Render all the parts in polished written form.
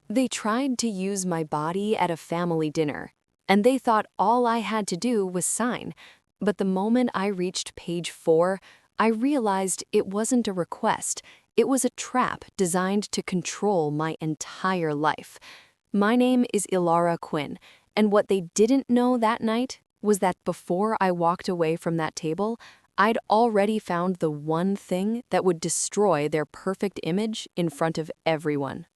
They tried to use my body at a family dinner, and they thought all I had to do was sign. But the moment I reached page 4, I realized it wasn't a request. It was a trap designed to control my entire life. My name is Elara Quinn, and what they didn't know that night was that before I walked away from that table, I'd already found the one thing that would destroy their perfect image in front of everyone.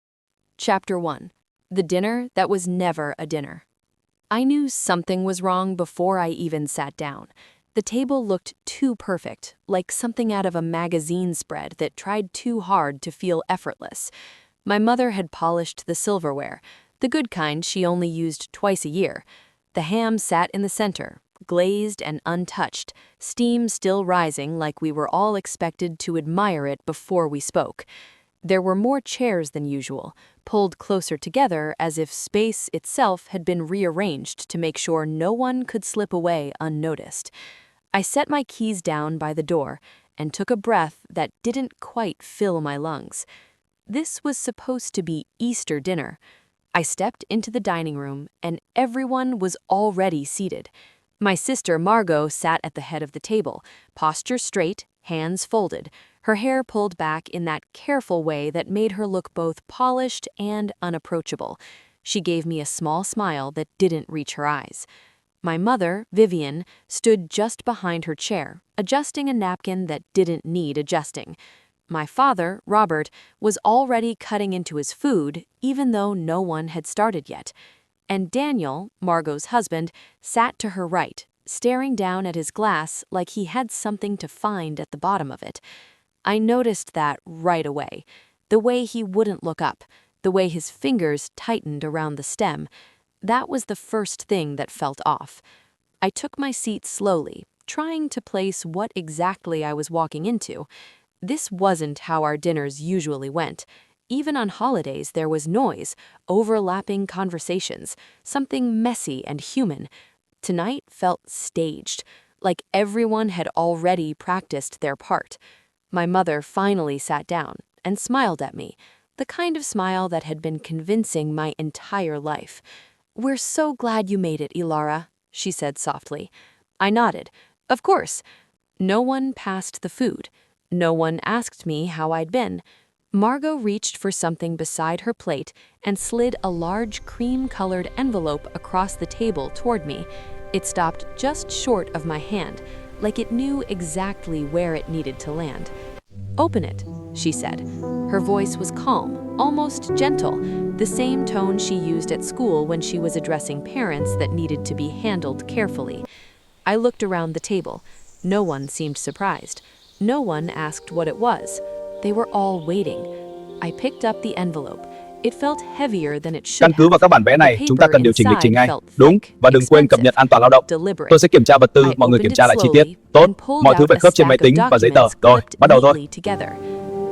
Chapter 1. The Dinner That Was Never a Dinner. I knew something was wrong before I even sat down. The table looked too perfect, like something out of a magazine spread that tried too hard to feel effortless. My mother had polished the silverware, the good kind she only used twice a year. The ham sat in the center, glazed and untouched, steam still rising like we were all expected to admire it before we spoke. There were more chairs than usual, pulled closer together as if space itself had been rearranged to make sure no one could slip away unnoticed. I set my keys down by the door and took a breath that didn't quite fill my lungs. This was supposed to be Easter dinner. I stepped into the dining room and everyone was already seated. My sister Margot sat at the head of the table, posture straight, hands folded, her hair pulled back in that careful way that made her look both polished and unapproachable. She gave me a small smile that didn't reach her eyes. My mother, Vivian, stood just behind her chair, adjusting a napkin that didn't need adjusting. My father, Robert, was already cutting into his food, even though no one had started yet. And Daniel, Margot's husband, sat to her right, staring down at his glass like he had something to find at the bottom of it. I noticed that right away. The way he wouldn't look up, the way his fingers tightened around the stem. That was the first thing that felt off. I took my seat slowly, trying to place what exactly I was walking into. This wasn't how our dinners usually went. Even on holidays, there was noise, overlapping conversations, something messy and human. Tonight felt staged, like everyone had already practiced their part. My mother finally sat down and smiled at me, the kind of smile that had been convincing my entire life. "We're so glad you made it, Elara," she said softly. I nodded. Of course. No one passed the food. No one asked me how I'd been. Margot reached for something beside her plate and slid a large cream-colored envelope across the table toward me. It stopped just short of my hand, like it knew exactly where it needed to land. "Open it," she said. Her voice was calm, almost gentle, the same tone she used at school when she was addressing parents that needed to be handled carefully. I looked around the table. No one seemed surprised. No one asked what it was. They were all waiting. I picked up the envelope. It felt heavier than it should Căn cứ have. vào các bản vẽ The này, chúng ta paper cần điều chỉnh lịch trình inside ngay. felt Đúng, thick, và đừng quên cập nhật expensive, an toàn lao động. deliberate. Tôi sẽ kiểm tra vật tư, I mọi người opened kiểm it tra lại chi tiết. slowly Tốt, and pulled mọi thứ out phải a khớp trên máy stack of tính và giấy tờ. documents Rồi, clipped bắt đầu thôi. neatly together.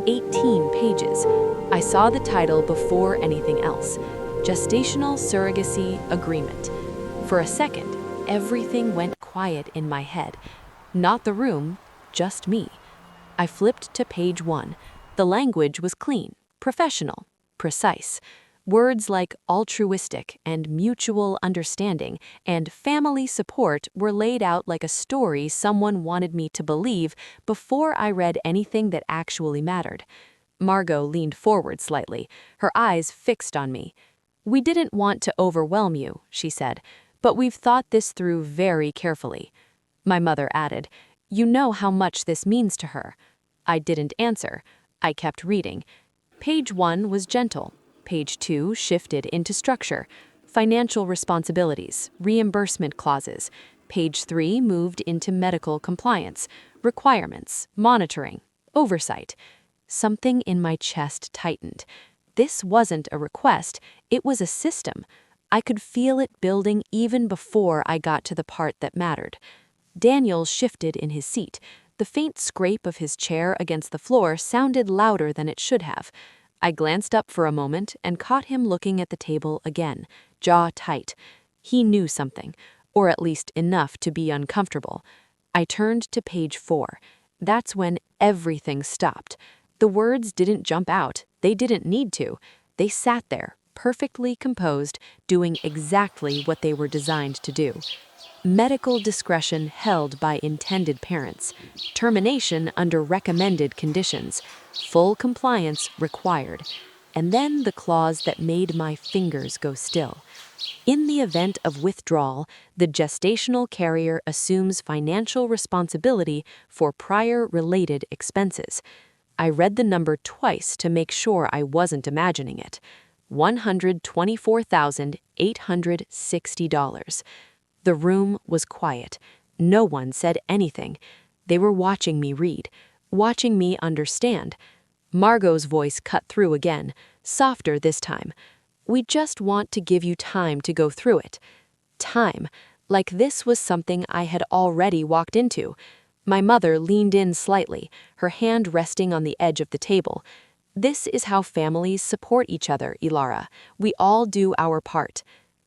18 pages. I saw the title before anything else. Gestational Surrogacy Agreement. For a second, everything went quiet in my head. Not the room, just me. I flipped to page 1. The language was clean, professional, precise. Words like altruistic and mutual understanding and family support were laid out like a story someone wanted me to believe before I read anything that actually mattered. Margot leaned forward slightly, her eyes fixed on me. "We didn't want to overwhelm you," she said, "but we've thought this through very carefully." My mother added, "You know how much this means to her." I didn't answer. I kept reading. Page 1 was gentle. Page 2 shifted into structure, financial responsibilities, reimbursement clauses. Page 3 moved into medical compliance, requirements, monitoring, oversight. Something in my chest tightened. This wasn't a request, it was a system. I could feel it building even before I got to the part that mattered. Daniel shifted in his seat. The faint scrape of his chair against the floor sounded louder than it should have. I glanced up for a moment and caught him looking at the table again, jaw tight. He knew something, or at least enough to be uncomfortable. I turned to page 4. That's when everything stopped. The words didn't jump out. They didn't need to. They sat there, perfectly composed, doing exactly what they were designed to do. Medical discretion held by intended parents, termination under recommended conditions, full compliance required, and then the clause that made my fingers go still. In the event of withdrawal, the gestational carrier assumes financial responsibility for prior related expenses. I read the number twice to make sure I wasn't imagining it. $124,860. The room was quiet. No one said anything. They were watching me read, watching me understand. Margot's voice cut through again, softer this time. We just want to give you time to go through it. Time, like this was something I had already walked into. My mother leaned in slightly, her hand resting on the edge of the table. This is how families support each other, Elara. We all do our part.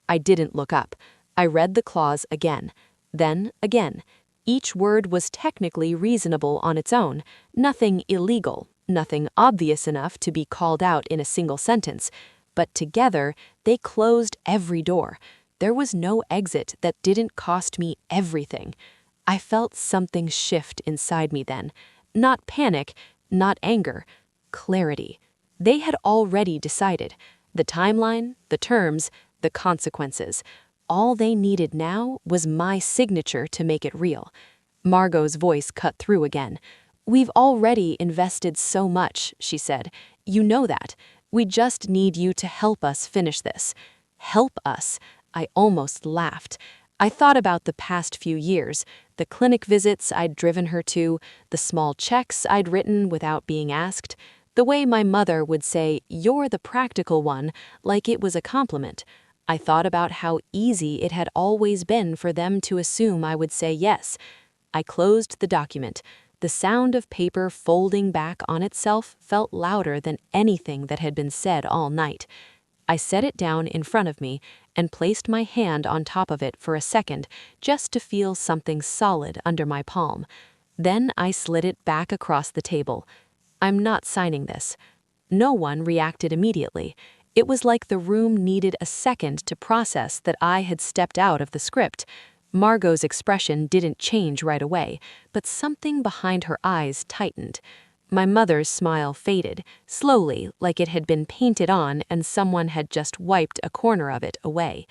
I didn't look up. I read the clause again. Then again. Each word was technically reasonable on its own, nothing illegal, nothing obvious enough to be called out in a single sentence. But together, they closed every door. There was no exit that didn't cost me everything. I felt something shift inside me then. Not panic, not anger. Clarity. They had already decided. The timeline, the terms, the consequences. All they needed now was my signature to make it real. Margot's voice cut through again. We've already invested so much, she said. You know that. We just need you to help us finish this. Help us. I almost laughed. I thought about the past few years, the clinic visits I'd driven her to, the small checks I'd written without being asked, the way my mother would say, "You're the practical one," like it was a compliment. I thought about how easy it had always been for them to assume I would say yes. I closed the document. The sound of paper folding back on itself felt louder than anything that had been said all night. I set it down in front of me and placed my hand on top of it for a second just to feel something solid under my palm. Then I slid it back across the table. I'm not signing this. No one reacted immediately. It was like the room needed a second to process that I had stepped out of the script. Margot's expression didn't change right away, but something behind her eyes tightened. My mother's smile faded, slowly, like it had been painted on and someone had just wiped a corner of it away.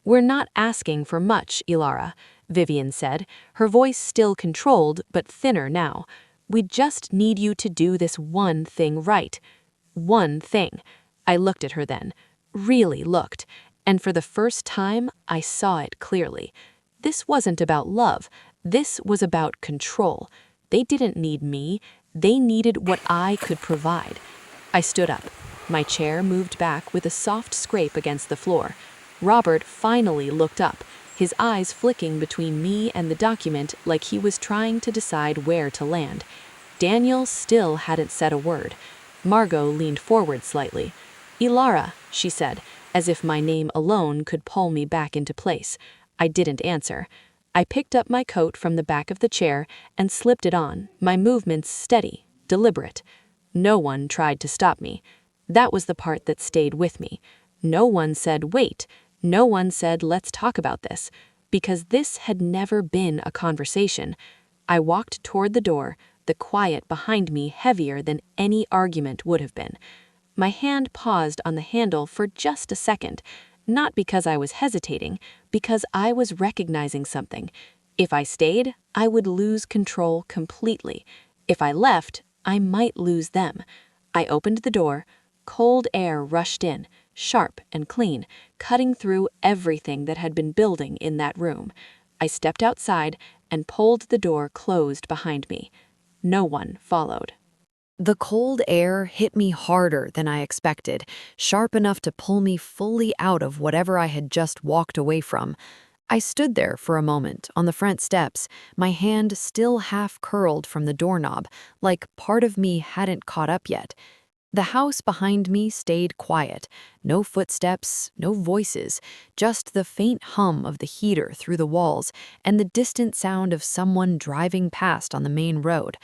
We're not asking for much, Elara, Vivian said, her voice still controlled but thinner now. We just need you to do this one thing right. One thing. I looked at her then, really looked, and for the first time I saw it clearly. This wasn't about love. This was about control. They didn't need me. They needed what I could provide. I stood up. My chair moved back with a soft scrape against the floor. Robert finally looked up, his eyes flicking between me and the document like he was trying to decide where to land. Daniel still hadn't said a word. Margot leaned forward slightly. "Elara," she said, as if my name alone could pull me back into place. I didn't answer. I picked up my coat from the back of the chair and slipped it on, my movements steady, deliberate. No one tried to stop me. That was the part that stayed with me. No one said, wait. No one said, let's talk about this. Because this had never been a conversation. I walked toward the door, the quiet behind me heavier than any argument would have been. My hand paused on the handle for just a second. Not because I was hesitating, because I was recognizing something. If I stayed, I would lose control completely. If I left, I might lose them. I opened the door. Cold air rushed in, sharp and clean, cutting through everything that had been building in that room. I stepped outside and pulled the door closed behind me. No one followed. The cold air hit me harder than I expected, sharp enough to pull me fully out of whatever I had just walked away from. I stood there for a moment on the front steps, my hand still half curled from the doorknob, like part of me hadn't caught up yet. The house behind me stayed quiet. No footsteps, no voices, just the faint hum of the heater through the walls and the distant sound of someone driving past on the main road.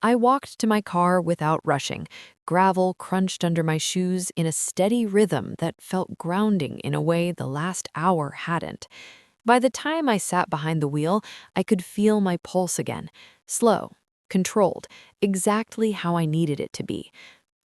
I walked to my car without rushing, Gravel crunched under my shoes in a steady rhythm that felt grounding in a way the last hour hadn't. By the time I sat behind the wheel, I could feel my pulse again. Slow, controlled, exactly how I needed it to be.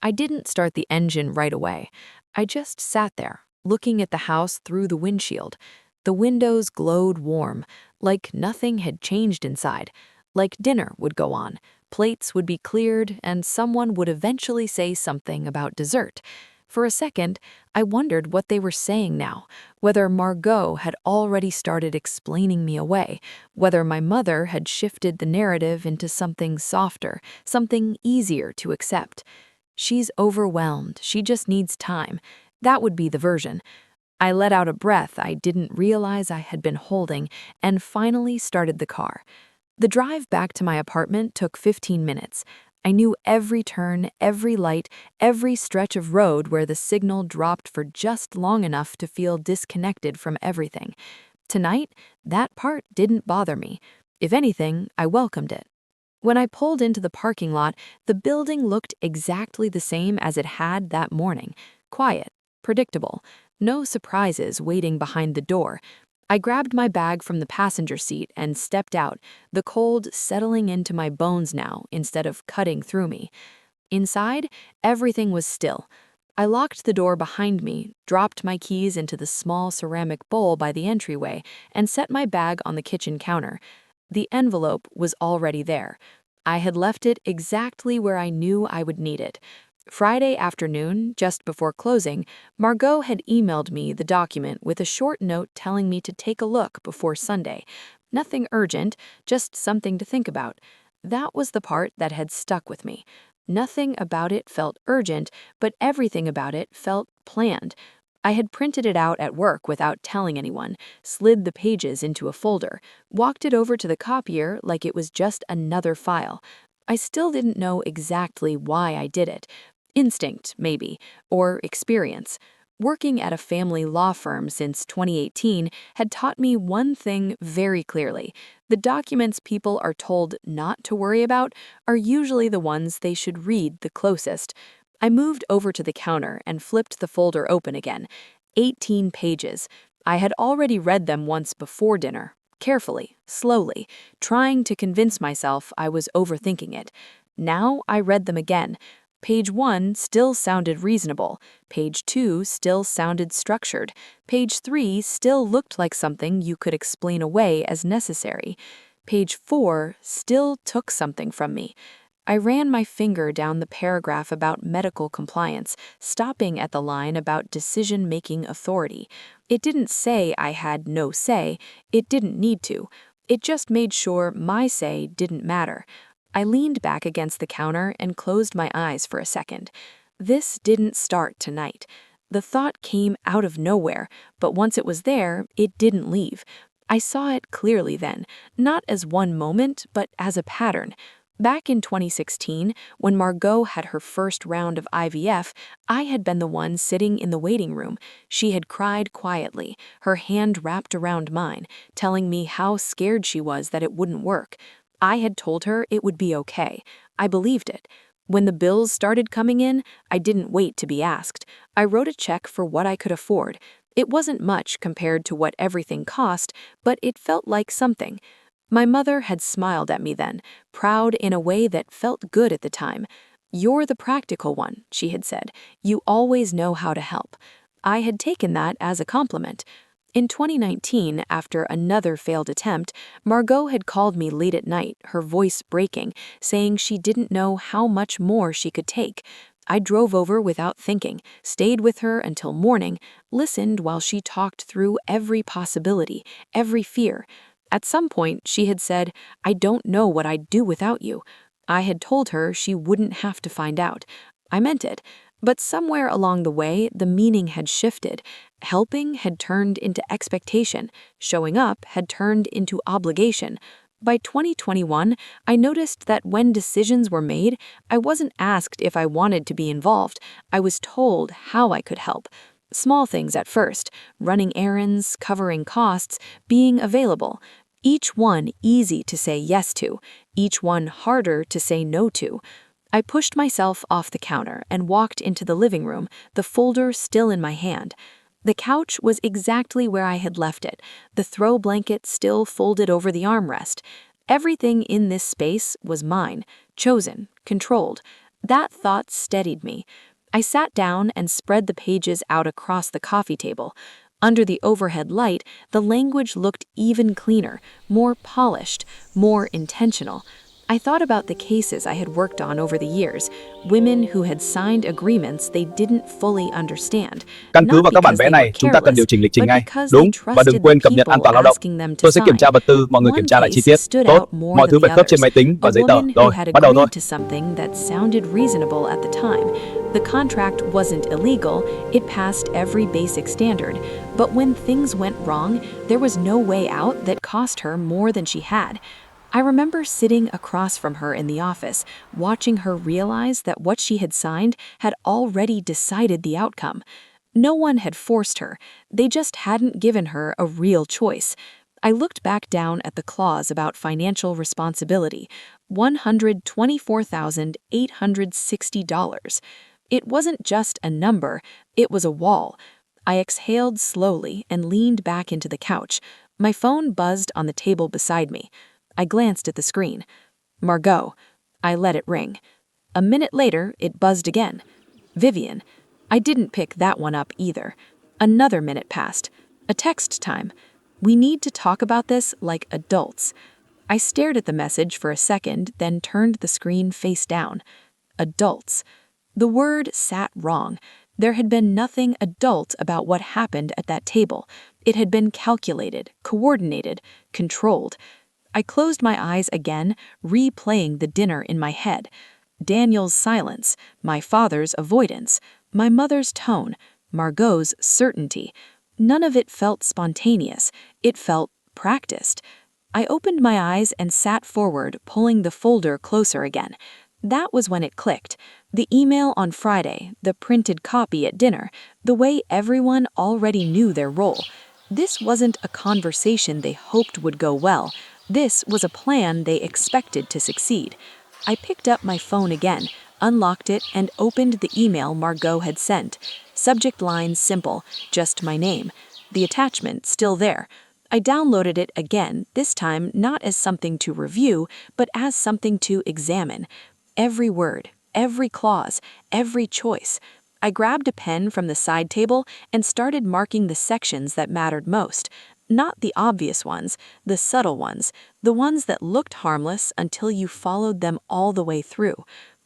I didn't start the engine right away. I just sat there, looking at the house through the windshield. The windows glowed warm, like nothing had changed inside. Like dinner would go on, plates would be cleared, and someone would eventually say something about dessert. For a second, I wondered what they were saying now, whether Margot had already started explaining me away, whether my mother had shifted the narrative into something softer, something easier to accept. She's overwhelmed, she just needs time. That would be the version. I let out a breath I didn't realize I had been holding and finally started the car. The drive back to my apartment took 15 minutes. I knew every turn, every light, every stretch of road where the signal dropped for just long enough to feel disconnected from everything. Tonight, that part didn't bother me. If anything, I welcomed it. When I pulled into the parking lot, the building looked exactly the same as it had that morning. Quiet, predictable, no surprises waiting behind the door. I grabbed my bag from the passenger seat and stepped out, the cold settling into my bones now instead of cutting through me. Inside, everything was still. I locked the door behind me, dropped my keys into the small ceramic bowl by the entryway, and set my bag on the kitchen counter. The envelope was already there. I had left it exactly where I knew I would need it. Friday afternoon, just before closing, Margot had emailed me the document with a short note telling me to take a look before Sunday. Nothing urgent, just something to think about. That was the part that had stuck with me. Nothing about it felt urgent, but everything about it felt planned. I had printed it out at work without telling anyone, slid the pages into a folder, walked it over to the copier like it was just another file. I still didn't know exactly why I did it. Instinct, maybe, or experience. Working at a family law firm since 2018 had taught me one thing very clearly. The documents people are told not to worry about are usually the ones they should read the closest. I moved over to the counter and flipped the folder open again. 18 pages. I had already read them once before dinner, carefully, slowly, trying to convince myself I was overthinking it. Now I read them again. Page 1 still sounded reasonable. Page 2 still sounded structured. Page 3 still looked like something you could explain away as necessary. Page 4 still took something from me. I ran my finger down the paragraph about medical compliance, stopping at the line about decision-making authority. It didn't say I had no say. It didn't need to. It just made sure my say didn't matter. I leaned back against the counter and closed my eyes for a second. This didn't start tonight. The thought came out of nowhere, but once it was there, it didn't leave. I saw it clearly then, not as one moment, but as a pattern. Back in 2016, when Margot had her first round of IVF, I had been the one sitting in the waiting room. She had cried quietly, her hand wrapped around mine, telling me how scared she was that it wouldn't work. I had told her it would be okay. I believed it. When the bills started coming in, I didn't wait to be asked. I wrote a check for what I could afford. It wasn't much compared to what everything cost, but it felt like something. My mother had smiled at me then, proud in a way that felt good at the time. "You're the practical one," she had said. "You always know how to help." I had taken that as a compliment. In 2019, after another failed attempt, Margot had called me late at night, her voice breaking, saying she didn't know how much more she could take. I drove over without thinking, stayed with her until morning, listened while she talked through every possibility, every fear. At some point, she had said, "I don't know what I'd do without you." I had told her she wouldn't have to find out. I meant it. But somewhere along the way, the meaning had shifted. Helping had turned into expectation. Showing up had turned into obligation. By 2021, I noticed that when decisions were made, I wasn't asked if I wanted to be involved. I was told how I could help. Small things at first, running errands, covering costs, being available. Each one easy to say yes to, each one harder to say no to. I pushed myself off the counter and walked into the living room, the folder still in my hand. The couch was exactly where I had left it, the throw blanket still folded over the armrest. Everything in this space was mine, chosen, controlled. That thought steadied me. I sat down and spread the pages out across the coffee table. Under the overhead light, the language looked even cleaner, more polished, more intentional. I thought about the cases I had worked on over the years, women who had signed agreements they didn't fully understand, Căn cứ not vào các bản because vẽ they were này, chúng ta cần điều careless, chỉnh lịch trình but ngay. because they Đúng, và đừng trusted the quên cập nhật an people toàn lao động. asking them to Tôi sẽ kiểm sign. tra vật tư, mọi người kiểm One tra lại chi case tiết. stood Tốt, out more mọi thứ than phải the khớp trên others. máy tính A và giấy tờ. woman who Rồi, had bắt đầu thôi. agreed to something that sounded reasonable at the time. The contract wasn't illegal, it passed every basic standard. But when things went wrong, there was no way out that cost her more than she had. I remember sitting across from her in the office, watching her realize that what she had signed had already decided the outcome. No one had forced her, they just hadn't given her a real choice. I looked back down at the clause about financial responsibility, $124,860. It wasn't just a number, it was a wall. I exhaled slowly and leaned back into the couch. My phone buzzed on the table beside me. I glanced at the screen. Margot. I let it ring. A minute later, it buzzed again. Vivian. I didn't pick that one up either. Another minute passed. A text time. We need to talk about this like adults. I stared at the message for a second, then turned the screen face down. Adults. The word sat wrong. There had been nothing adult about what happened at that table. It had been calculated, coordinated, controlled. I closed my eyes again, replaying the dinner in my head. Daniel's silence, my father's avoidance, my mother's tone, Margot's certainty. None of it felt spontaneous. It felt practiced. I opened my eyes and sat forward, pulling the folder closer again. That was when it clicked. The email on Friday, the printed copy at dinner, the way everyone already knew their role. This wasn't a conversation they hoped would go well. This was a plan they expected to succeed. I picked up my phone again, unlocked it, and opened the email Margot had sent. Subject line simple, just my name. The attachment still there. I downloaded it again, this time not as something to review, but as something to examine. Every word, every clause, every choice. I grabbed a pen from the side table and started marking the sections that mattered most. Not the obvious ones, the subtle ones, the ones that looked harmless until you followed them all the way through.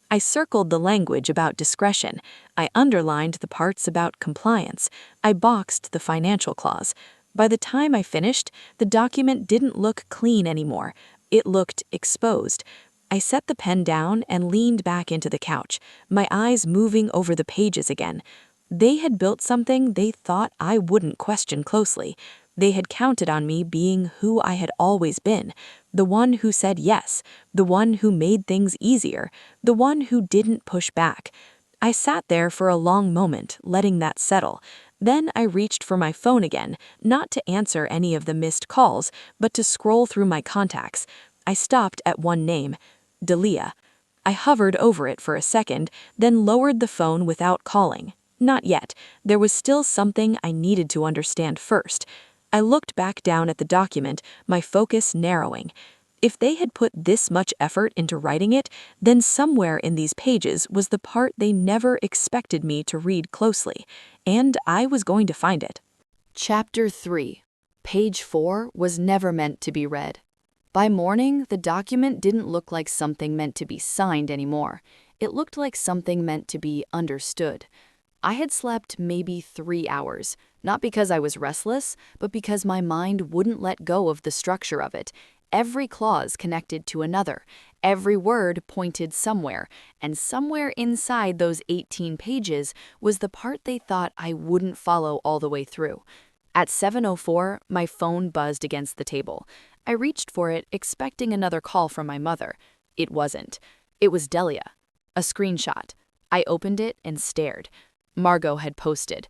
I circled the language about discretion. I underlined the parts about compliance. I boxed the financial clause. By the time I finished, the document didn't look clean anymore. It looked exposed. I set the pen down and leaned back into the couch, my eyes moving over the pages again. They had built something they thought I wouldn't question closely. They had counted on me being who I had always been, the one who said yes, the one who made things easier, the one who didn't push back. I sat there for a long moment, letting that settle. Then I reached for my phone again, not to answer any of the missed calls, but to scroll through my contacts. I stopped at one name, Delia. I hovered over it for a second, then lowered the phone without calling. Not yet. There was still something I needed to understand first. I looked back down at the document, my focus narrowing. If they had put this much effort into writing it, then somewhere in these pages was the part they never expected me to read closely, and I was going to find it. Chapter 3. Page 4 was never meant to be read. By morning, the document didn't look like something meant to be signed anymore. It looked like something meant to be understood. I had slept maybe 3 hours, not because I was restless, but because my mind wouldn't let go of the structure of it. Every clause connected to another. Every word pointed somewhere, and somewhere inside those 18 pages was the part they thought I wouldn't follow all the way through. At 7:04, my phone buzzed against the table. I reached for it, expecting another call from my mother. It wasn't. It was Delia. A screenshot. I opened it and stared. Margot had posted.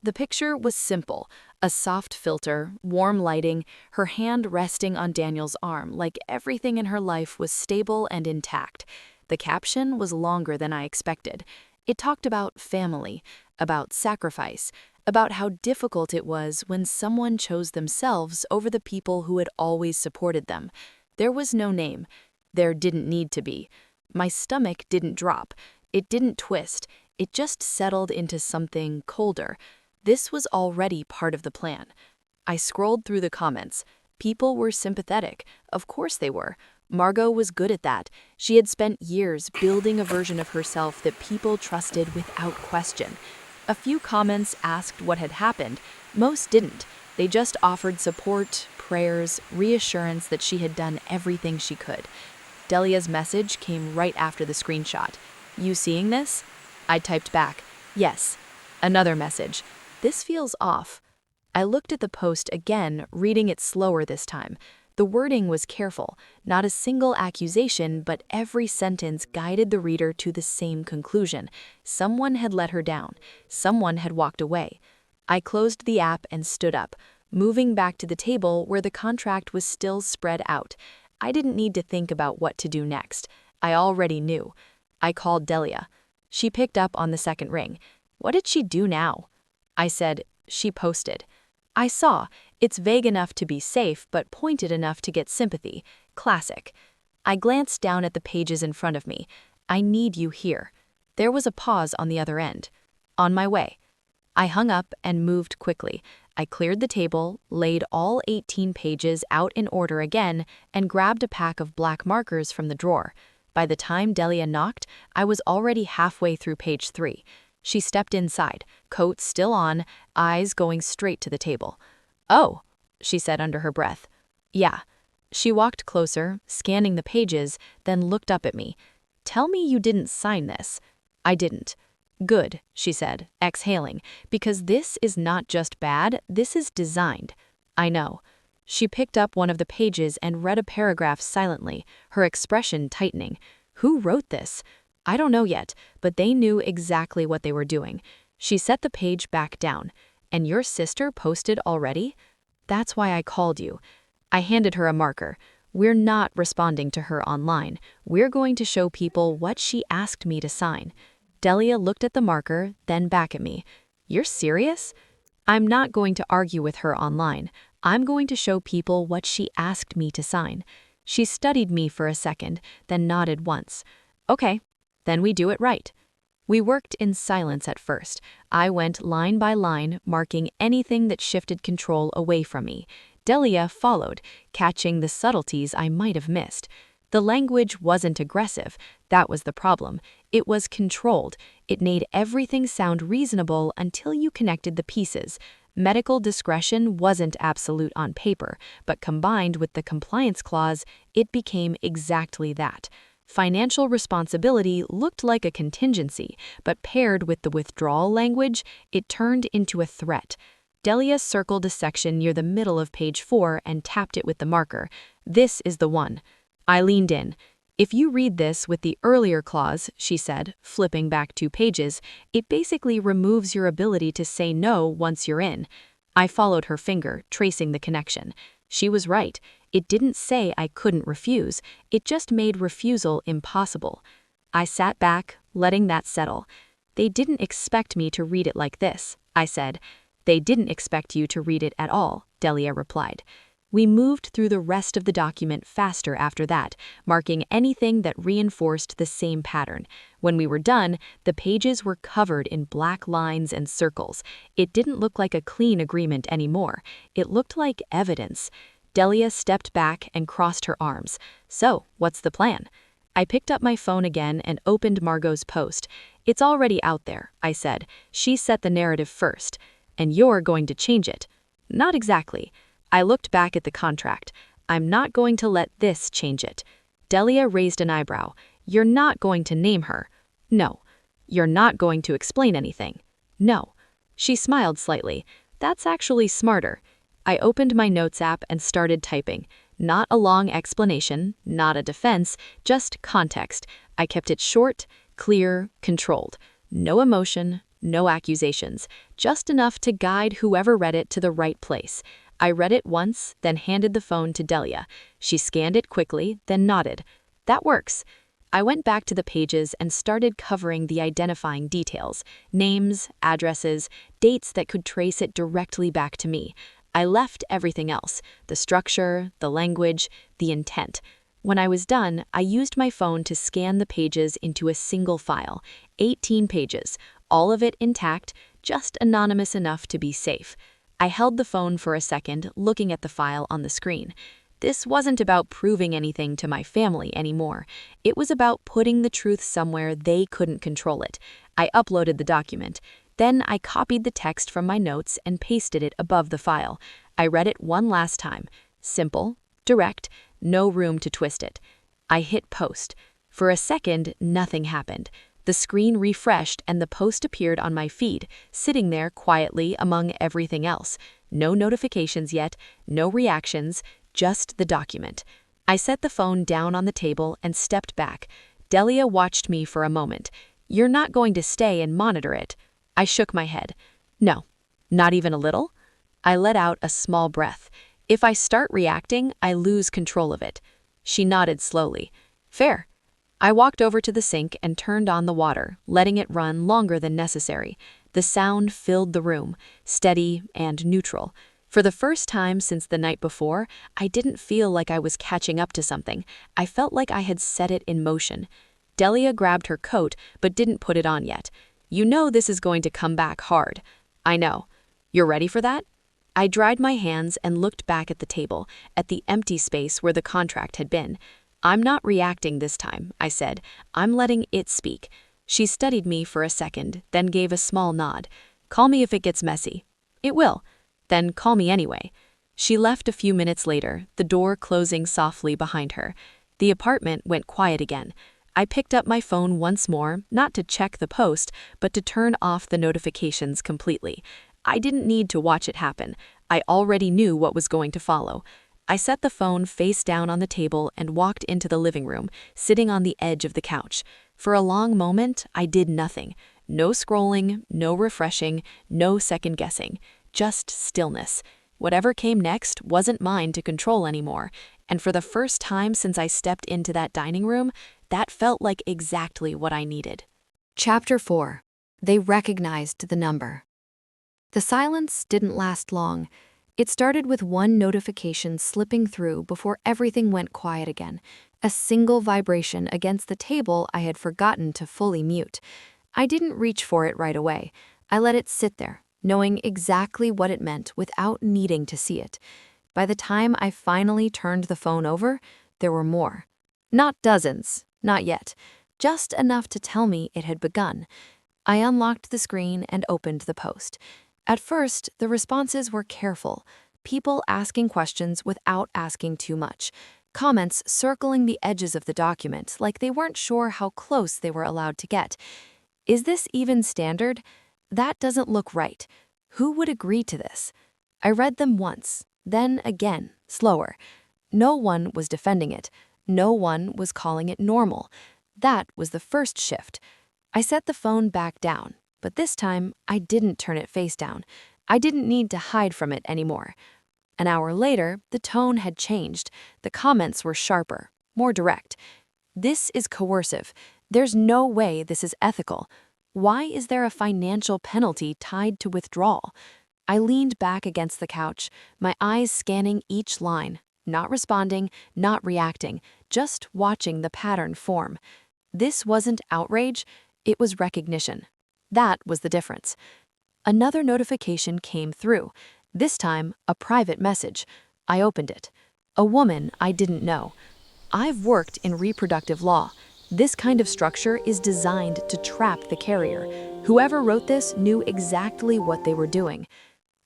The picture was simple, a soft filter, warm lighting, her hand resting on Daniel's arm like everything in her life was stable and intact. The caption was longer than I expected. It talked about family, about sacrifice, about how difficult it was when someone chose themselves over the people who had always supported them. There was no name. There didn't need to be. My stomach didn't drop. It didn't twist. It just settled into something colder. This was already part of the plan. I scrolled through the comments. People were sympathetic. Of course they were. Margot was good at that. She had spent years building a version of herself that people trusted without question. A few comments asked what had happened. Most didn't. They just offered support, prayers, reassurance that she had done everything she could. Delia's message came right after the screenshot. "You seeing this?" I typed back, "Yes." Another message. "This feels off." I looked at the post again, reading it slower this time. The wording was careful, not a single accusation, but every sentence guided the reader to the same conclusion. Someone had let her down. Someone had walked away. I closed the app and stood up, moving back to the table where the contract was still spread out. I didn't need to think about what to do next. I already knew. I called Delia. She picked up on the second ring. What did she do now? I said, "She posted." I saw. It's vague enough to be safe, but pointed enough to get sympathy. Classic. I glanced down at the pages in front of me. "I need you here." There was a pause on the other end. "On my way." I hung up and moved quickly. I cleared the table, laid all 18 pages out in order again, and grabbed a pack of black markers from the drawer. By the time Delia knocked, I was already halfway through page 3. She stepped inside, coat still on, eyes going straight to the table. "Oh," she said under her breath. "Yeah." She walked closer, scanning the pages, then looked up at me. "Tell me you didn't sign this." I didn't. "Good," she said, exhaling, "because this is not just bad, this is designed." "I know." She picked up one of the pages and read a paragraph silently, her expression tightening. Who wrote this? I don't know yet, but they knew exactly what they were doing. She set the page back down. "And your sister posted already?" "That's why I called you." I handed her a marker. "We're not responding to her online. We're going to show people what she asked me to sign." Delia looked at the marker, then back at me. "You're serious?" "I'm not going to argue with her online. I'm going to show people what she asked me to sign." She studied me for a second, then nodded once. "Okay, then we do it right." We worked in silence at first. I went line by line, marking anything that shifted control away from me. Delia followed, catching the subtleties I might have missed. The language wasn't aggressive. That was the problem. It was controlled. It made everything sound reasonable until you connected the pieces. Medical discretion wasn't absolute on paper, but combined with the compliance clause, it became exactly that. Financial responsibility looked like a contingency, but paired with the withdrawal language, it turned into a threat. Delia circled a section near the middle of page 4 and tapped it with the marker. "This is the one." I leaned in. "If you read this with the earlier clause," she said, flipping back 2 pages, "it basically removes your ability to say no once you're in." I followed her finger, tracing the connection. She was right. It didn't say I couldn't refuse. It just made refusal impossible. I sat back, letting that settle. "They didn't expect me to read it like this," I said. "They didn't expect you to read it at all," Delia replied. We moved through the rest of the document faster after that, marking anything that reinforced the same pattern. When we were done, the pages were covered in black lines and circles. It didn't look like a clean agreement anymore. It looked like evidence. Delia stepped back and crossed her arms. "So, what's the plan?" I picked up my phone again and opened Margot's post. "It's already out there," I said. "She set the narrative first. And you're going to change it." "Not exactly." I looked back at the contract. "I'm not going to let this change it." Delia raised an eyebrow. "You're not going to name her." "No." "You're not going to explain anything." "No." She smiled slightly. "That's actually smarter." I opened my notes app and started typing. Not a long explanation, not a defense, just context. I kept it short, clear, controlled. No emotion, no accusations, just enough to guide whoever read it to the right place. I read it once, then handed the phone to Delia. She scanned it quickly, then nodded. "That works." I went back to the pages and started covering the identifying details, names, addresses, dates that could trace it directly back to me. I left everything else, the structure, the language, the intent. When I was done, I used my phone to scan the pages into a single file, 18 pages, all of it intact, just anonymous enough to be safe. I held the phone for a second, looking at the file on the screen. This wasn't about proving anything to my family anymore. It was about putting the truth somewhere they couldn't control it. I uploaded the document. Then I copied the text from my notes and pasted it above the file. I read it one last time. Simple, direct, no room to twist it. I hit post. For a second, nothing happened. The screen refreshed and the post appeared on my feed, sitting there quietly among everything else. No notifications yet, no reactions, just the document. I set the phone down on the table and stepped back. Delia watched me for a moment. "You're not going to stay and monitor it?" I shook my head. "No, not even a little?" I let out a small breath. "If I start reacting, I lose control of it." She nodded slowly. "Fair." I walked over to the sink and turned on the water, letting it run longer than necessary. The sound filled the room, steady and neutral. For the first time since the night before, I didn't feel like I was catching up to something. I felt like I had set it in motion. Delia grabbed her coat, but didn't put it on yet. "You know this is going to come back hard." "I know. You're ready for that?" I dried my hands and looked back at the table, at the empty space where the contract had been. "I'm not reacting this time," I said. "I'm letting it speak." She studied me for a second, then gave a small nod. "Call me if it gets messy." "It will." "Then call me anyway." She left a few minutes later, the door closing softly behind her. The apartment went quiet again. I picked up my phone once more, not to check the post, but to turn off the notifications completely. I didn't need to watch it happen. I already knew what was going to follow. I set the phone face down on the table and walked into the living room, sitting on the edge of the couch. For a long moment, I did nothing. No scrolling, no refreshing, no second guessing. Just stillness. Whatever came next wasn't mine to control anymore. And for the first time since I stepped into that dining room, that felt like exactly what I needed. Chapter 4. They recognized the number. The silence didn't last long. It started with one notification slipping through before everything went quiet again. A single vibration against the table I had forgotten to fully mute. I didn't reach for it right away. I let it sit there, knowing exactly what it meant without needing to see it. By the time I finally turned the phone over, there were more. Not dozens, not yet. Just enough to tell me it had begun. I unlocked the screen and opened the post. At first, the responses were careful. People asking questions without asking too much. Comments circling the edges of the document like they weren't sure how close they were allowed to get. Is this even standard? That doesn't look right. Who would agree to this? I read them once, then again, slower. No one was defending it. No one was calling it normal. That was the first shift. I set the phone back down, but this time I didn't turn it face down. I didn't need to hide from it anymore. An hour later, the tone had changed. The comments were sharper, more direct. "This is coercive. There's no way this is ethical. Why is there a financial penalty tied to withdrawal?" I leaned back against the couch, my eyes scanning each line, not responding, not reacting, just watching the pattern form. This wasn't outrage, it was recognition. That was the difference. Another notification came through, this time a private message. I opened it. A woman I didn't know. "I've worked in reproductive law. This kind of structure is designed to trap the carrier. Whoever wrote this knew exactly what they were doing."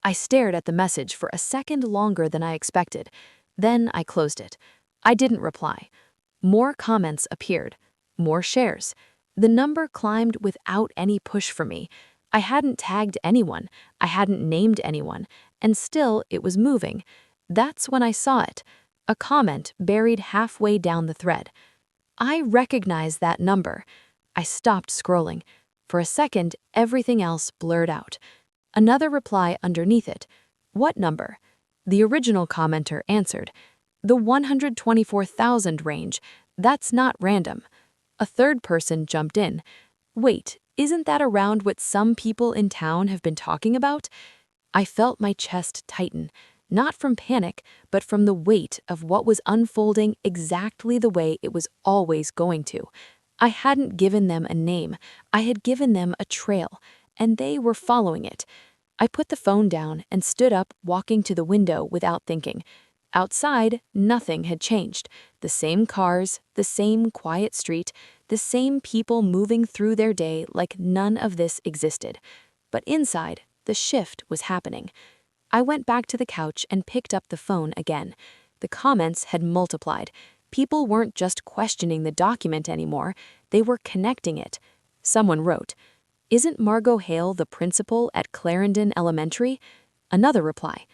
I stared at the message for a second longer than I expected. Then I closed it. I didn't reply. More comments appeared. More shares. The number climbed without any push from me. I hadn't tagged anyone. I hadn't named anyone. And still it was moving. That's when I saw it. A comment buried halfway down the thread. I recognized that number. I stopped scrolling. For a second, everything else blurred out. Another reply underneath it. "What number?" The original commenter answered. "The 124,000 range. That's not random." A third person jumped in. Wait, isn't that around what some people in town have been talking about? I felt my chest tighten, not from panic, but from the weight of what was unfolding exactly the way it was always going to. I hadn't given them a name, I had given them a trail, and they were following it. I put the phone down and stood up, walking to the window without thinking. Outside, nothing had changed. The same cars, the same quiet street, the same people moving through their day like none of this existed. But inside, the shift was happening. I went back to the couch and picked up the phone again. The comments had multiplied. People weren't just questioning the document anymore, they were connecting it. Someone wrote, "Isn't Margot Hale the principal at Clarendon Elementary?" Another reply,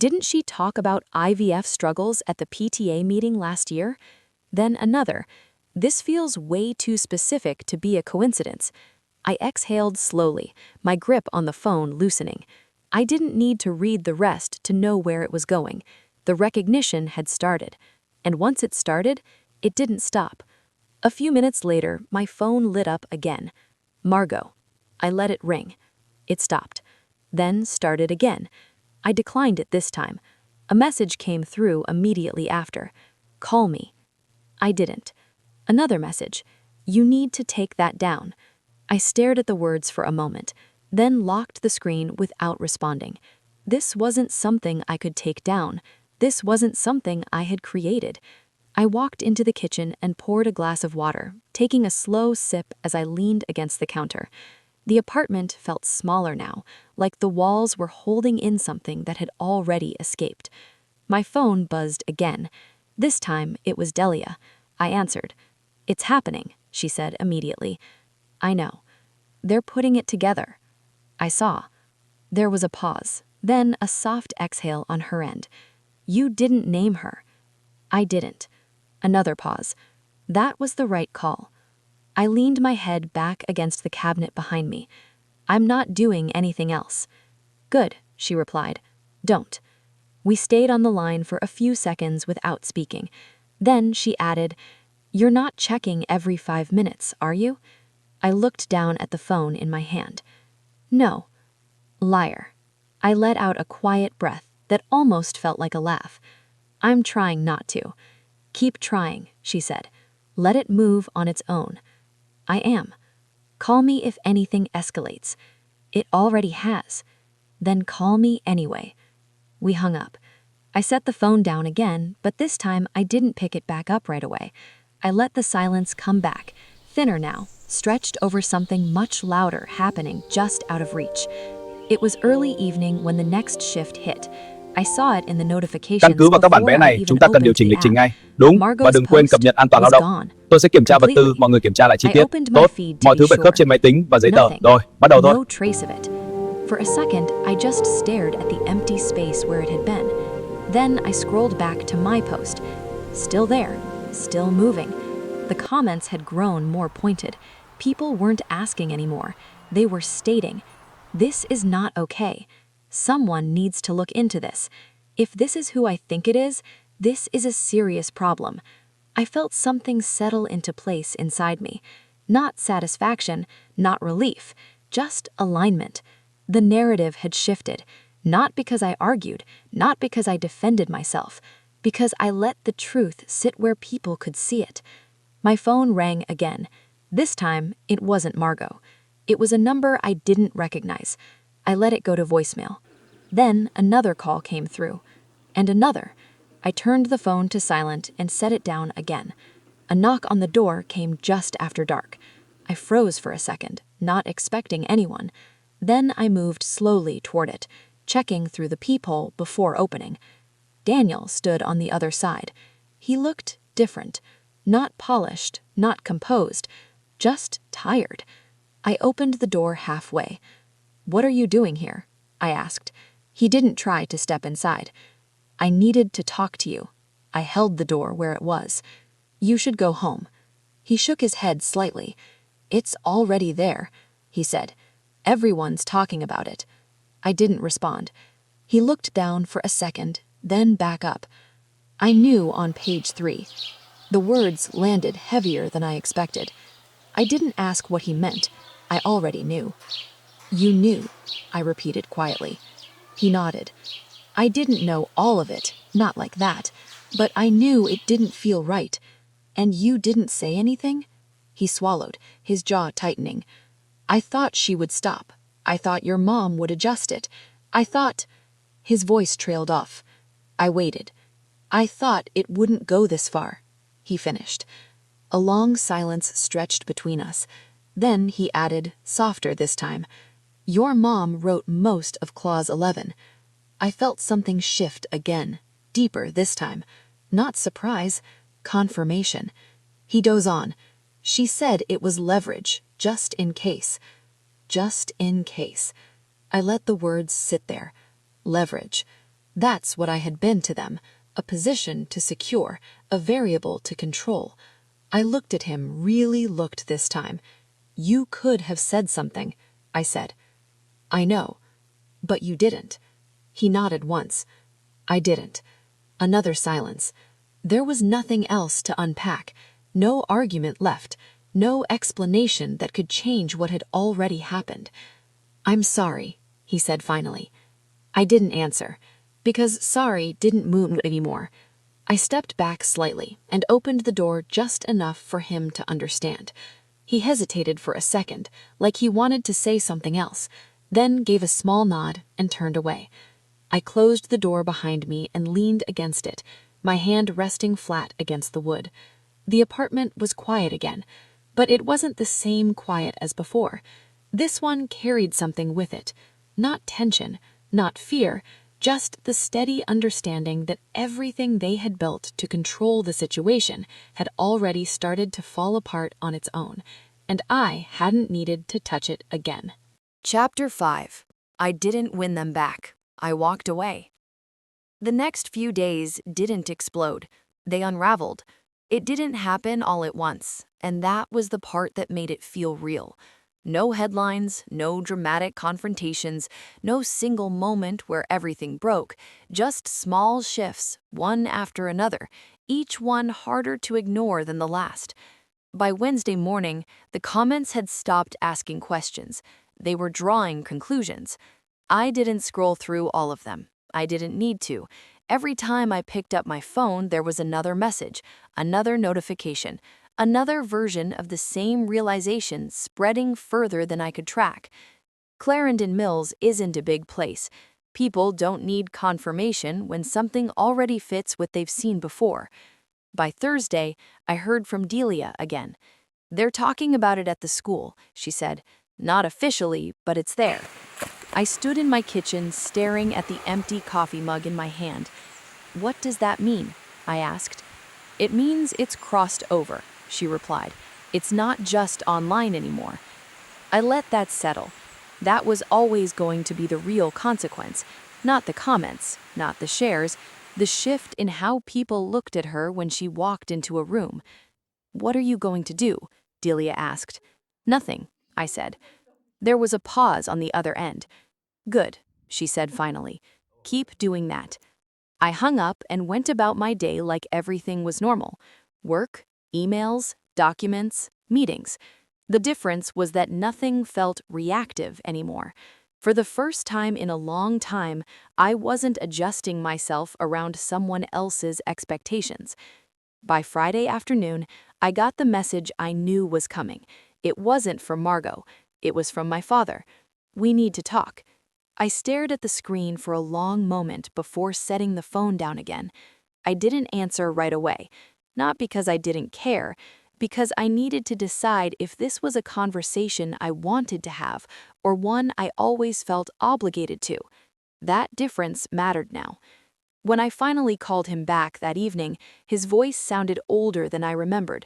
"Didn't she talk about IVF struggles at the PTA meeting last year?" Then another, "This feels way too specific to be a coincidence." I exhaled slowly, my grip on the phone loosening. I didn't need to read the rest to know where it was going. The recognition had started. And once it started, it didn't stop. A few minutes later, my phone lit up again. Margot. I let it ring. It stopped. Then started again. I declined it this time. A message came through immediately after. "Call me." I didn't. Another message. "You need to take that down." I stared at the words for a moment, then locked the screen without responding. This wasn't something I could take down. This wasn't something I had created. I walked into the kitchen and poured a glass of water, taking a slow sip as I leaned against the counter. The apartment felt smaller now, like the walls were holding in something that had already escaped. My phone buzzed again. This time, it was Delia. I answered. "It's happening," she said immediately. "I know. They're putting it together." I saw. There was a pause, then a soft exhale on her end. "You didn't name her." I didn't. Another pause. That was the right call. I leaned my head back against the cabinet behind me. "I'm not doing anything else." "Good," she replied. "Don't." We stayed on the line for a few seconds without speaking. Then she added, "You're not checking every 5 minutes, are you?" I looked down at the phone in my hand. "No." Liar. I let out a quiet breath that almost felt like a laugh. "I'm trying not to." "Keep trying," she said. "Let it move on its own." I am. "Call me if anything escalates." "It already has." "Then call me anyway." We hung up. I set the phone down again, but this time I didn't pick it back up right away. I let the silence come back, thinner now, stretched over something much louder happening just out of reach. It was early evening when the next shift hit. I saw it in the notifications Căn cứ vào các bản before vẽ I này, even chúng ta cần điều opened chỉnh the lịch trình app. ngay. Đúng, và Margot's đừng quên post cập nhật an toàn lao was động. gone. Tôi sẽ kiểm tra vật tư, Completely. mọi người kiểm tra lại chi I tiết. opened my Tốt, feed to mọi be thứ phải khớp sure. trên máy tính và giấy tờ. Nothing. Rồi, bắt đầu thôi. No trace of it. For a second, I just stared at the empty space where it had been. Then I scrolled back to my post. Still there, still moving. The comments had grown more pointed. People weren't asking anymore. They were stating, "This is not okay. Someone needs to look into this. If this is who I think it is, this is a serious problem." I felt something settle into place inside me. Not satisfaction, not relief, just alignment. The narrative had shifted, not because I argued, not because I defended myself, because I let the truth sit where people could see it. My phone rang again. This time, it wasn't Margot. It was a number I didn't recognize. I let it go to voicemail. Then another call came through. And another. I turned the phone to silent and set it down again. A knock on the door came just after dark. I froze for a second, not expecting anyone. Then I moved slowly toward it, checking through the peephole before opening. Daniel stood on the other side. He looked different. Not polished, not composed, just tired. I opened the door halfway. "What are you doing here?" I asked. He didn't try to step inside. "I needed to talk to you." I held the door where it was. "You should go home." He shook his head slightly. "It's already there," he said. "Everyone's talking about it." I didn't respond. He looked down for a second, then back up. I knew on page 3. The words landed heavier than I expected. I didn't ask what he meant. I already knew. You knew, I repeated quietly. He nodded. I didn't know all of it, not like that, but I knew it didn't feel right. And you didn't say anything? He swallowed, his jaw tightening. I thought she would stop. I thought your mom would adjust it. I thought... His voice trailed off. I waited. I thought it wouldn't go this far, he finished. A long silence stretched between us. Then he added, softer this time, your mom wrote most of Clause 11. I felt something shift again, deeper this time. Not surprise, confirmation. He dozed on. She said it was leverage, just in case. Just in case. I let the words sit there. Leverage. That's what I had been to them. A position to secure, a variable to control. I looked at him, really looked this time. You could have said something, I said. I know, but you didn't. He nodded once. I didn't. Another silence. There was nothing else to unpack, no argument left, no explanation that could change what had already happened. I'm sorry, he said finally. I didn't answer, because sorry didn't move anymore. I stepped back slightly and opened the door just enough for him to understand. He hesitated for a second, like he wanted to say something else, then gave a small nod and turned away. I closed the door behind me and leaned against it, my hand resting flat against the wood. The apartment was quiet again, but it wasn't the same quiet as before. This one carried something with it. Not tension, not fear, just the steady understanding that everything they had built to control the situation had already started to fall apart on its own, and I hadn't needed to touch it again. Chapter 5. I didn't win them back. I walked away. The next few days didn't explode. They unraveled. It didn't happen all at once, and that was the part that made it feel real. No headlines, no dramatic confrontations, no single moment where everything broke, just small shifts, one after another, each one harder to ignore than the last. By Wednesday morning, the comments had stopped asking questions. They were drawing conclusions. I didn't scroll through all of them. I didn't need to. Every time I picked up my phone, there was another message, another notification, another version of the same realization spreading further than I could track. Clarendon Mills isn't a big place. People don't need confirmation when something already fits what they've seen before. By Thursday, I heard from Delia again. They're talking about it at the school, she said. Not officially, but it's there. I stood in my kitchen staring at the empty coffee mug in my hand. What does that mean? I asked. It means it's crossed over, she replied. It's not just online anymore. I let that settle. That was always going to be the real consequence, not the comments, not the shares, the shift in how people looked at her when she walked into a room. What are you going to do? Delia asked. Nothing, I said. There was a pause on the other end. Good, she said finally. Keep doing that. I hung up and went about my day like everything was normal. Work, emails, documents, meetings. The difference was that nothing felt reactive anymore. For the first time in a long time, I wasn't adjusting myself around someone else's expectations. By Friday afternoon, I got the message I knew was coming. It wasn't from Margot. It was from my father. We need to talk. I stared at the screen for a long moment before setting the phone down again. I didn't answer right away, not because I didn't care, because I needed to decide if this was a conversation I wanted to have or one I always felt obligated to. That difference mattered now. When I finally called him back that evening, his voice sounded older than I remembered.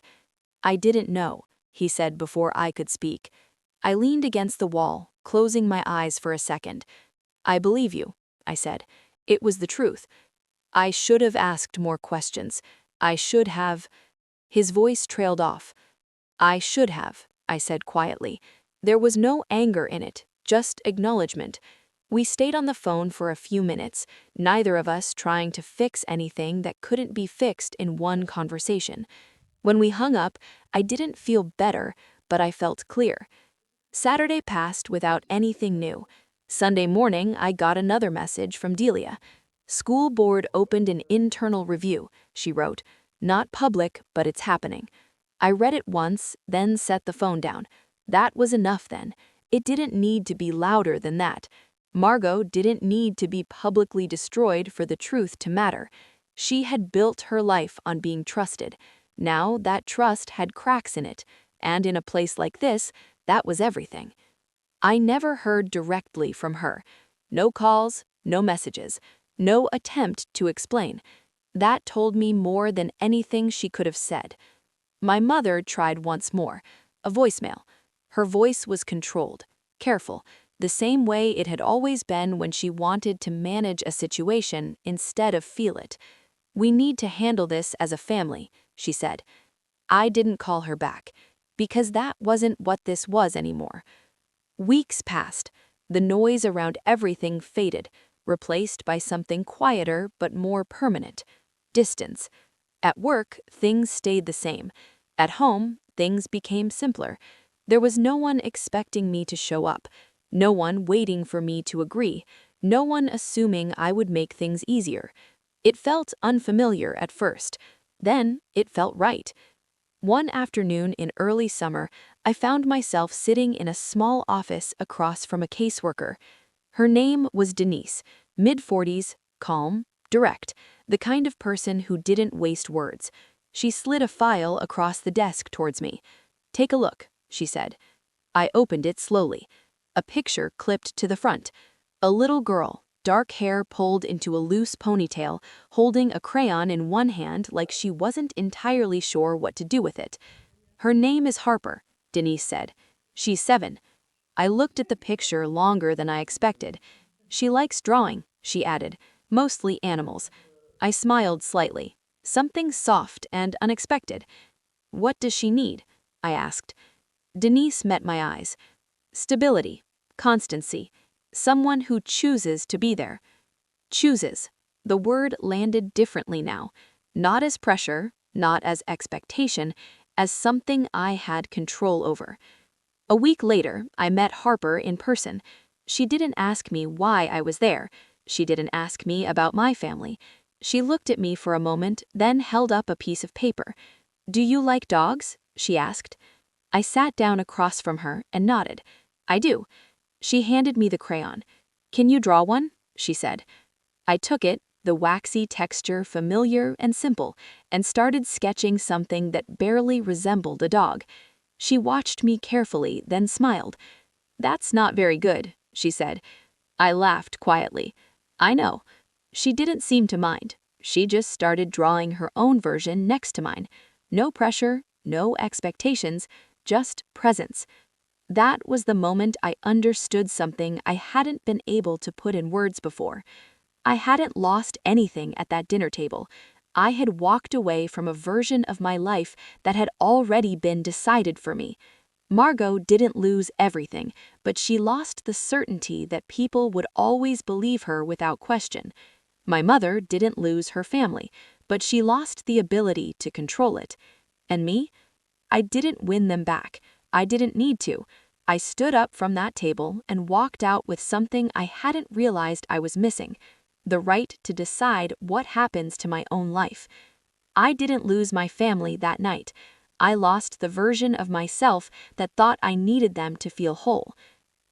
I didn't know, he said before I could speak. I leaned against the wall, closing my eyes for a second. I believe you, I said. It was the truth. I should have asked more questions. I should have... His voice trailed off. I should have, I said quietly. There was no anger in it, just acknowledgement. We stayed on the phone for a few minutes, neither of us trying to fix anything that couldn't be fixed in one conversation. When we hung up, I didn't feel better, but I felt clear. Saturday passed without anything new. Sunday morning, I got another message from Delia. School board opened an internal review, she wrote. Not public, but it's happening. I read it once, then set the phone down. That was enough then. It didn't need to be louder than that. Margot didn't need to be publicly destroyed for the truth to matter. She had built her life on being trusted. Now that trust had cracks in it, and in a place like this, that was everything. I never heard directly from her. No calls, no messages, no attempt to explain. That told me more than anything she could have said. My mother tried once more, a voicemail. Her voice was controlled, careful, the same way it had always been when she wanted to manage a situation instead of feel it. We need to handle this as a family, she said. I didn't call her back, because that wasn't what this was anymore. Weeks passed. The noise around everything faded, replaced by something quieter but more permanent. Distance. At work, things stayed the same. At home, things became simpler. There was no one expecting me to show up, no one waiting for me to agree, no one assuming I would make things easier. It felt unfamiliar at first. Then it felt right. One afternoon in early summer, I found myself sitting in a small office across from a caseworker. Her name was Denise, mid-40s, calm, direct, the kind of person who didn't waste words. She slid a file across the desk towards me. "Take a look," she said. I opened it slowly. A picture clipped to the front. A little girl, dark hair pulled into a loose ponytail, holding a crayon in one hand like she wasn't entirely sure what to do with it. "Her name is Harper," Denise said. "She's 7. I looked at the picture longer than I expected. "She likes drawing," she added, "mostly animals." I smiled slightly. Something soft and unexpected. "What does she need?" I asked. Denise met my eyes. "Stability, constancy, someone who chooses to be there." Chooses. The word landed differently now. Not as pressure, not as expectation, as something I had control over. A week later, I met Harper in person. She didn't ask me why I was there. She didn't ask me about my family. She looked at me for a moment, then held up a piece of paper. "Do you like dogs?" she asked. I sat down across from her and nodded. "I do." She handed me the crayon. "Can you draw one?" she said. I took it, the waxy texture familiar and simple, and started sketching something that barely resembled a dog. She watched me carefully, then smiled. "That's not very good," she said. I laughed quietly. "I know." She didn't seem to mind. She just started drawing her own version next to mine. No pressure, no expectations, just presence. That was the moment I understood something I hadn't been able to put in words before. I hadn't lost anything at that dinner table. I had walked away from a version of my life that had already been decided for me. Margot didn't lose everything, but she lost the certainty that people would always believe her without question. My mother didn't lose her family, but she lost the ability to control it. And me? I didn't win them back. I didn't need to. I stood up from that table and walked out with something I hadn't realized I was missing: the right to decide what happens to my own life. I didn't lose my family that night. I lost the version of myself that thought I needed them to feel whole.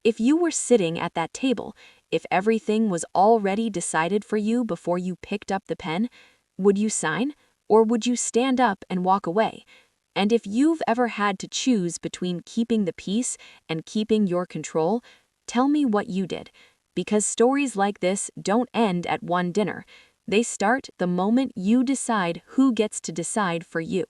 If you were sitting at that table, if everything was already decided for you before you picked up the pen, would you sign, or would you stand up and walk away? And if you've ever had to choose between keeping the peace and keeping your control, tell me what you did. Because stories like this don't end at one dinner. They start the moment you decide who gets to decide for you.